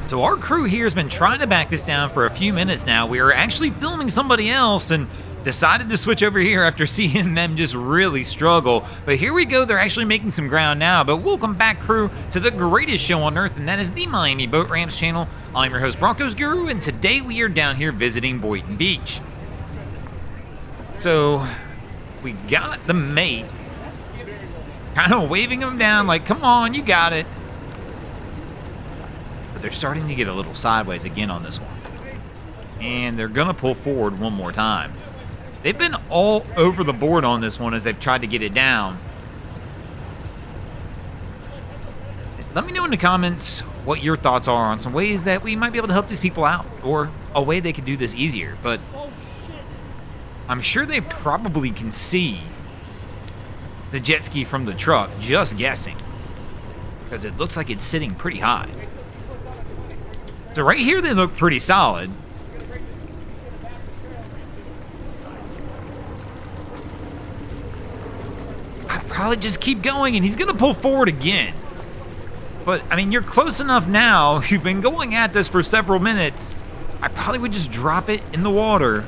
So our crew here has been trying to back this down for a few minutes now. We are actually filming somebody else and decided to switch over here after seeing them just really struggle. But here we go, they're actually making some ground now. But welcome back, crew, to the greatest show on earth, and that is the Miami Boat Ramps channel. I'm your host, Broncos Guru, and today we are down here visiting Boynton Beach. So we got the mate kind of waving him down like, come on, you got it. But they're starting to get a little sideways again on this one. And they're going to pull forward one more time. They've been all over the board on this one as they've tried to get it down. Let me know in the comments what your thoughts are on some ways that we might be able to help these people out, or a way they could do this easier. But I'm sure they probably can see the jet ski from the truck, just guessing, because it looks like it's sitting pretty high. So right here they look pretty solid. Probably just keep going, and he's going to pull forward again. But, I mean, you're close enough now. You've been going at this for several minutes. I probably would just drop it in the water.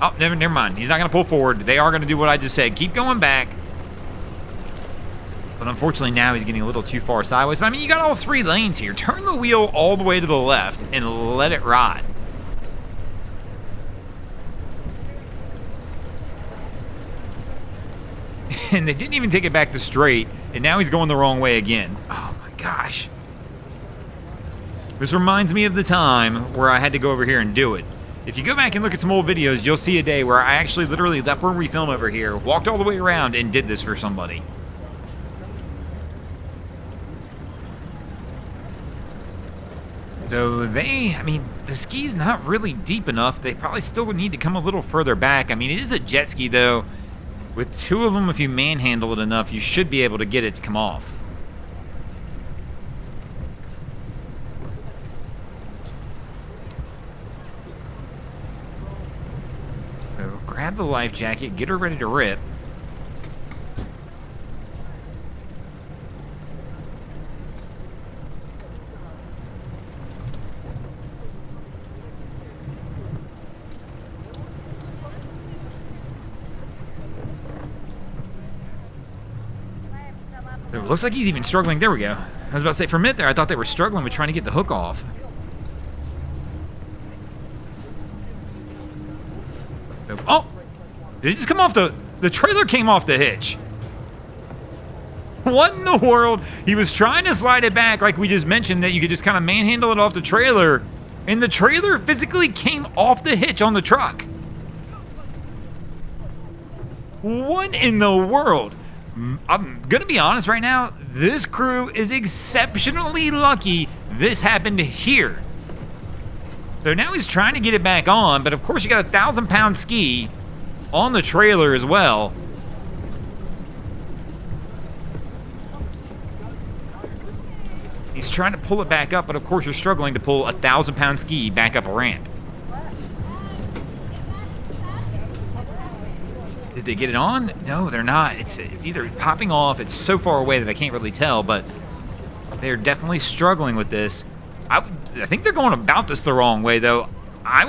Oh, never mind. He's not going to pull forward. They are going to do what I just said. Keep going back. But unfortunately, now he's getting a little too far sideways. But, I mean, you got all three lanes here. Turn the wheel all the way to the left and let it ride. And they didn't even take it back to straight, and now he's going the wrong way again. Oh my gosh. This reminds me of the time where I had to go over here and do it. If you go back and look at some old videos, you'll see a day where I actually literally left where we film over here, walked all the way around, and did this for somebody. So I mean, the ski's not really deep enough. They probably still would need to come a little further back. I mean, it is a jet ski though. With two of them, if you manhandle it enough, you should be able to get it to come off. So grab the life jacket, get her ready to rip. So it looks like he's even struggling. There we go. I was about to say, for a minute there, I thought they were struggling with trying to get the hook off. So, oh! Did it just come off the trailer came off the hitch. What in the world? He was trying to slide it back like we just mentioned, that you could just kind of manhandle it off the trailer. And the trailer physically came off the hitch on the truck. What in the world? I'm going to be honest right now, this crew is exceptionally lucky this happened here. So now he's trying to get it back on, but of course you got a 1,000-pound ski on the trailer as well. He's trying to pull it back up, but of course you're struggling to pull a 1,000-pound ski back up a ramp. Did they get it on? No, they're not. It's either popping off. It's so far away that I can't really tell, but they're definitely struggling with this. I think they're going about this the wrong way, though. I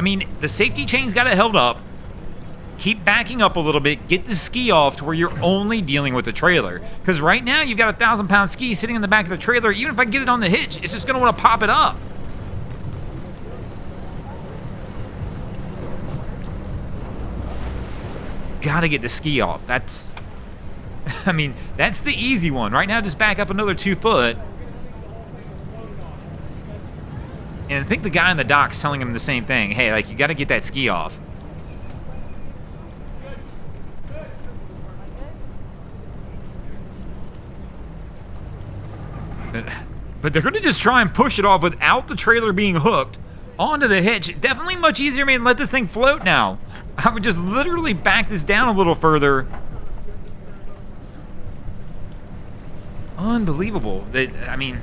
mean, the safety chain's got it held up. Keep backing up a little bit. Get the ski off to where you're only dealing with the trailer. Because right now, you've got a 1,000-pound ski sitting in the back of the trailer. Even if I get it on the hitch, it's just going to want to pop it up. Gotta get the ski off. That's the easy one. Right now, just back up another 2 foot. And I think the guy on the dock's telling him the same thing. Hey, like, you gotta get that ski off. But they're gonna just try and push it off without the trailer being hooked onto the hitch. Definitely much easier, man. Let this thing float now. I would just literally back this down a little further. Unbelievable. I mean,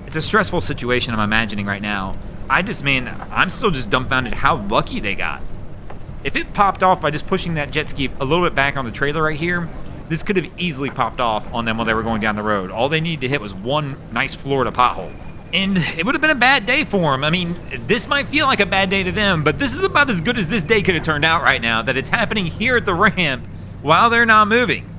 it's a stressful situation I'm imagining right now. I'm still just dumbfounded how lucky they got. If it popped off by just pushing that jet ski a little bit back on the trailer right here, this could have easily popped off on them while they were going down the road. All they needed to hit was one nice Florida pothole. And it would have been a bad day for him. I mean, this might feel like a bad day to them, but this is about as good as this day could have turned out right now, that it's happening here at the ramp while they're not moving.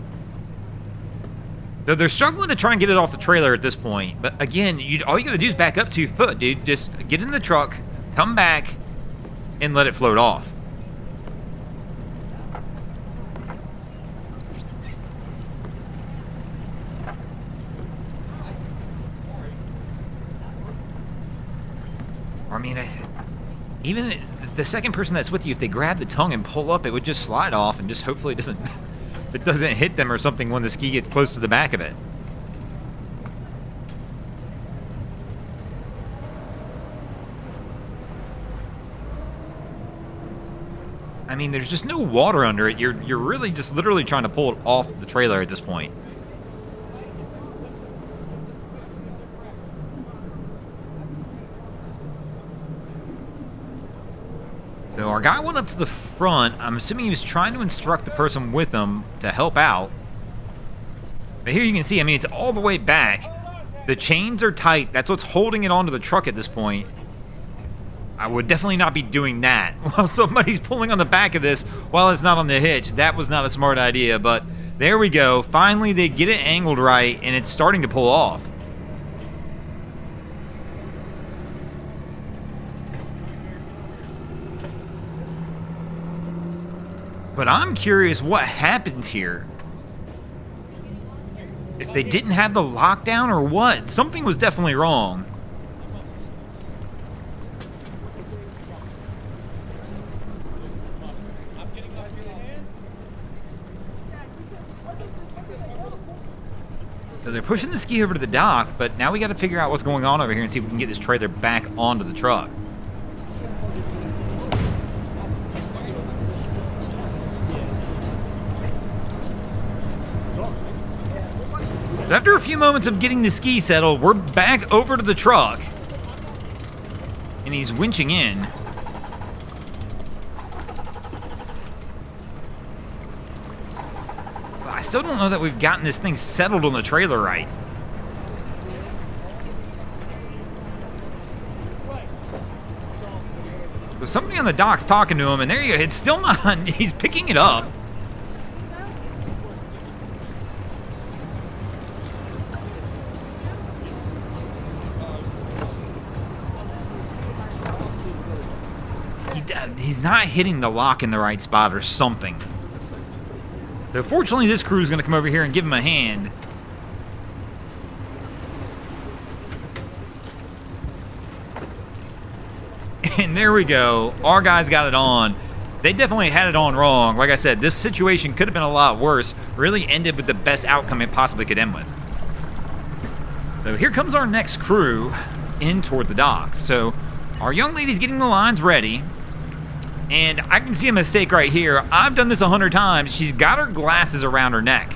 So they're struggling to try and get it off the trailer at this point. But again, all you got to do is back up 2 foot, dude. Just get in the truck, come back, and let it float off. I mean, even the second person that's with you, if they grab the tongue and pull up, it would just slide off and just hopefully it doesn't hit them or something when the ski gets close to the back of it. I mean, there's just no water under it. You're really just literally trying to pull it off the trailer at this point. So our guy went up to the front. I'm assuming he was trying to instruct the person with him to help out. But here you can see, I mean, it's all the way back. The chains are tight. That's what's holding it onto the truck at this point. I would definitely not be doing that while somebody's pulling on the back of this while it's not on the hitch. That was not a smart idea, but there we go. Finally, they get it angled right, and it's starting to pull off. But I'm curious what happened here. If they didn't have the lockdown or what. Something was definitely wrong. So they're pushing the ski over to the dock, but now we got to figure out what's going on over here and see if we can get this trailer back onto the truck. After a few moments of getting the ski settled, we're back over to the truck. And he's winching in. But I still don't know that we've gotten this thing settled on the trailer right. So somebody on the dock's talking to him, and there you go. It's still not. He's picking it up. He's not hitting the lock in the right spot or something. So fortunately, this crew is going to come over here and give him a hand. And there we go. Our guys got it on. They definitely had it on wrong. Like I said, this situation could have been a lot worse. Really ended with the best outcome it possibly could end with. So here comes our next crew in toward the dock. So our young lady's getting the lines ready. And I can see a mistake right here. I've done this 100 times. She's got her glasses around her neck,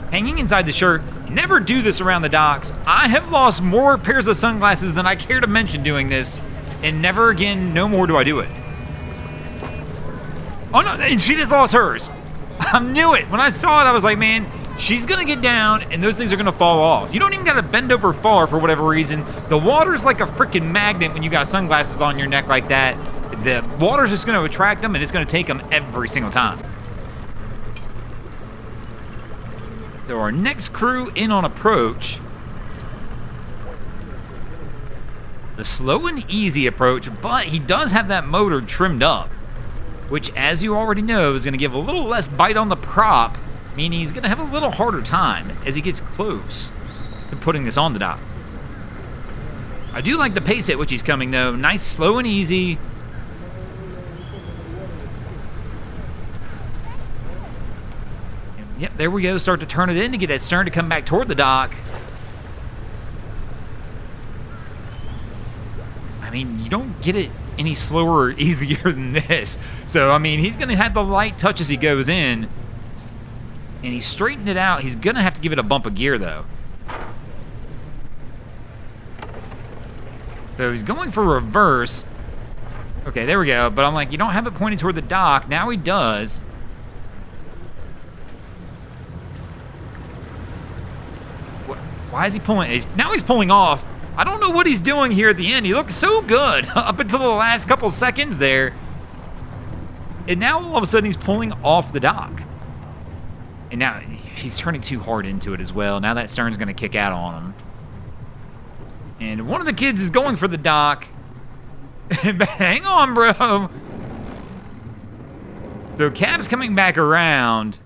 hanging inside the shirt. Never do this around the docks. I have lost more pairs of sunglasses than I care to mention doing this, and never again, no more do I do it. Oh no, she just lost hers. I knew it. When I saw it, I was like, man, she's gonna get down and those things are gonna fall off. You don't even gotta bend over far for whatever reason. The water's like a freaking magnet when you got sunglasses on your neck like that. The water's just going to attract them, and it's going to take them every single time. So our next crew in on approach. The slow and easy approach, but he does have that motor trimmed up, which, as you already know, is going to give a little less bite on the prop, meaning he's going to have a little harder time as he gets close to putting this on the dock. I do like the pace at which he's coming, though. Nice, slow and easy. Yep, there we go. Start to turn it in to get that stern to come back toward the dock. I mean, you don't get it any slower or easier than this. So, I mean, he's going to have the light touch as he goes in. And he's straightened it out. He's going to have to give it a bump of gear, though. So he's going for reverse. Okay, there we go. But I'm like, you don't have it pointed toward the dock. Now he does. Why is he pulling? Now he's pulling off. I don't know what he's doing here at the end. He looks so good up until the last couple seconds there. And now all of a sudden he's pulling off the dock. And now he's turning too hard into it as well. Now that stern's going to kick out on him. And one of the kids is going for the dock. Hang on, bro. So Cap's coming back around.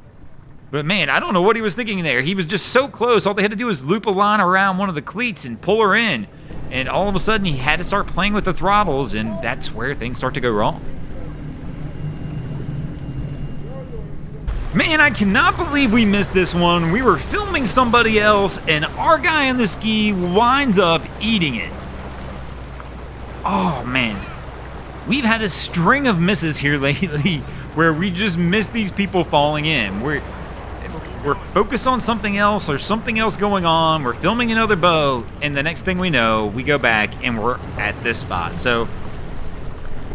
But man, I don't know what he was thinking there. He was just so close. All they had to do was loop a line around one of the cleats and pull her in. And all of a sudden he had to start playing with the throttles, and that's where things start to go wrong. Man, I cannot believe we missed this one. We were filming somebody else, and our guy on the ski winds up eating it. Oh, man. We've had a string of misses here lately where we just miss these people falling in. We're focused on something else. There's something else going on. We're filming another boat, and the next thing we know, we go back, and we're at this spot. So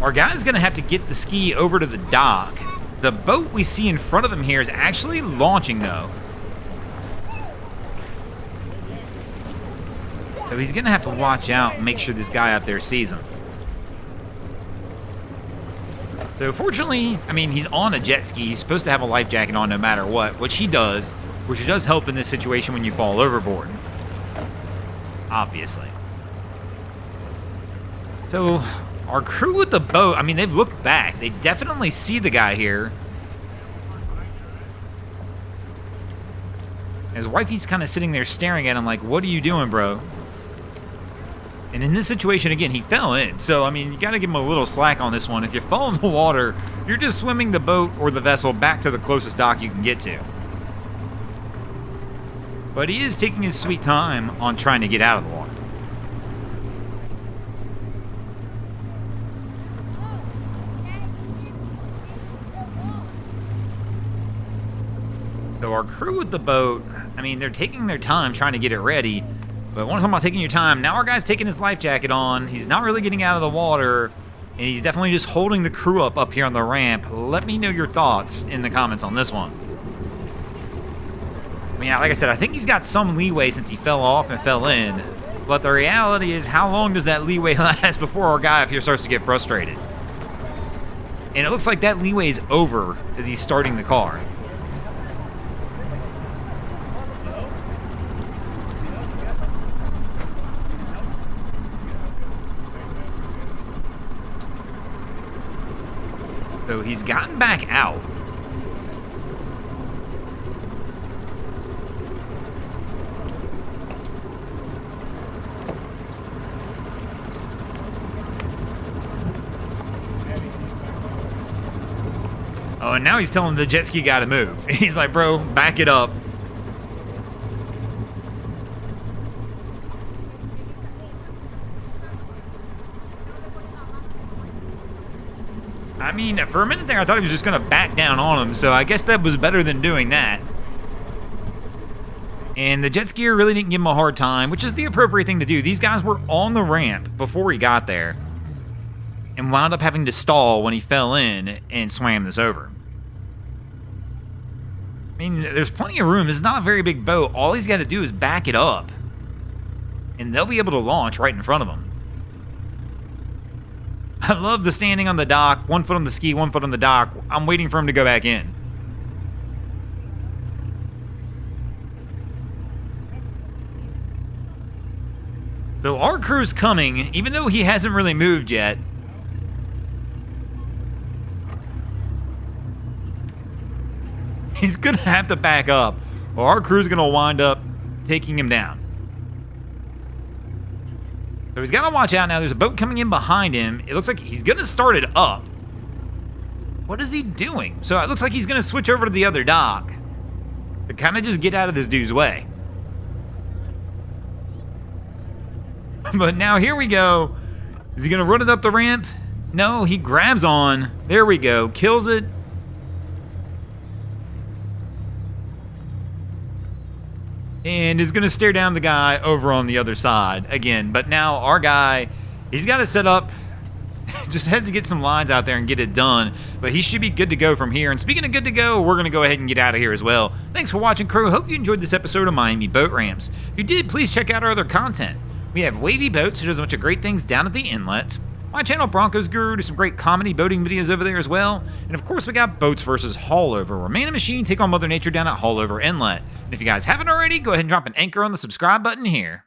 our guy's going to have to get the ski over to the dock. The boat we see in front of him here is actually launching, though. So he's going to have to watch out and make sure this guy up there sees him. So fortunately, I mean, he's on a jet ski. He's supposed to have a life jacket on no matter what, which he does, which does help in this situation when you fall overboard. Obviously. So our crew with the boat, I mean, they've looked back. They definitely see the guy here. His wifey's kind of sitting there staring at him like, what are you doing, bro? And in this situation, again, he fell in. So, I mean, you got to give him a little slack on this one. If you fall in the water, you're just swimming the boat or the vessel back to the closest dock you can get to. But he is taking his sweet time on trying to get out of the water. So our crew with the boat, I mean, they're taking their time trying to get it ready. But one time about taking your time, now our guy's taking his life jacket on. He's not really getting out of the water. And he's definitely just holding the crew up here on the ramp. Let me know your thoughts in the comments on this one. I mean, like I said, I think he's got some leeway since he fell off and fell in. But the reality is, how long does that leeway last before our guy up here starts to get frustrated? And it looks like that leeway is over as he's starting the car. So he's gotten back out. Oh, and now he's telling the jet ski guy to move. He's like, bro, back it up. I mean, for a minute there, I thought he was just going to back down on him, so I guess that was better than doing that. And the jet skier really didn't give him a hard time, which is the appropriate thing to do. These guys were on the ramp before he got there and wound up having to stall when he fell in and swam this over. I mean, there's plenty of room. This is not a very big boat. All he's got to do is back it up, and they'll be able to launch right in front of him. I love the standing on the dock, 1 foot on the ski, 1 foot on the dock. I'm waiting for him to go back in. So our crew's coming, even though he hasn't really moved yet. He's going to have to back up, or our crew's going to wind up taking him down. So he's got to watch out now. There's a boat coming in behind him. It looks like he's going to start it up. What is he doing? So it looks like he's going to switch over to the other dock to kind of just get out of this dude's way. But now here we go. Is he going to run it up the ramp? No, he grabs on. There we go. Kills it. And is going to stare down the guy over on the other side again. But now our guy, he's got to set up, just has to get some lines out there and get it done. But he should be good to go from here. And speaking of good to go, we're going to go ahead and get out of here as well. Thanks for watching, crew. Hope you enjoyed this episode of Miami Boat Ramps. If you did, please check out our other content. We have Wavy Boats, who does a bunch of great things down at the inlets. My channel, Broncos Guru, does some great comedy boating videos over there as well. And of course, we got Boats versus Haulover, where man and machine take on Mother Nature down at Haulover Inlet. And if you guys haven't already, go ahead and drop an anchor on the subscribe button here.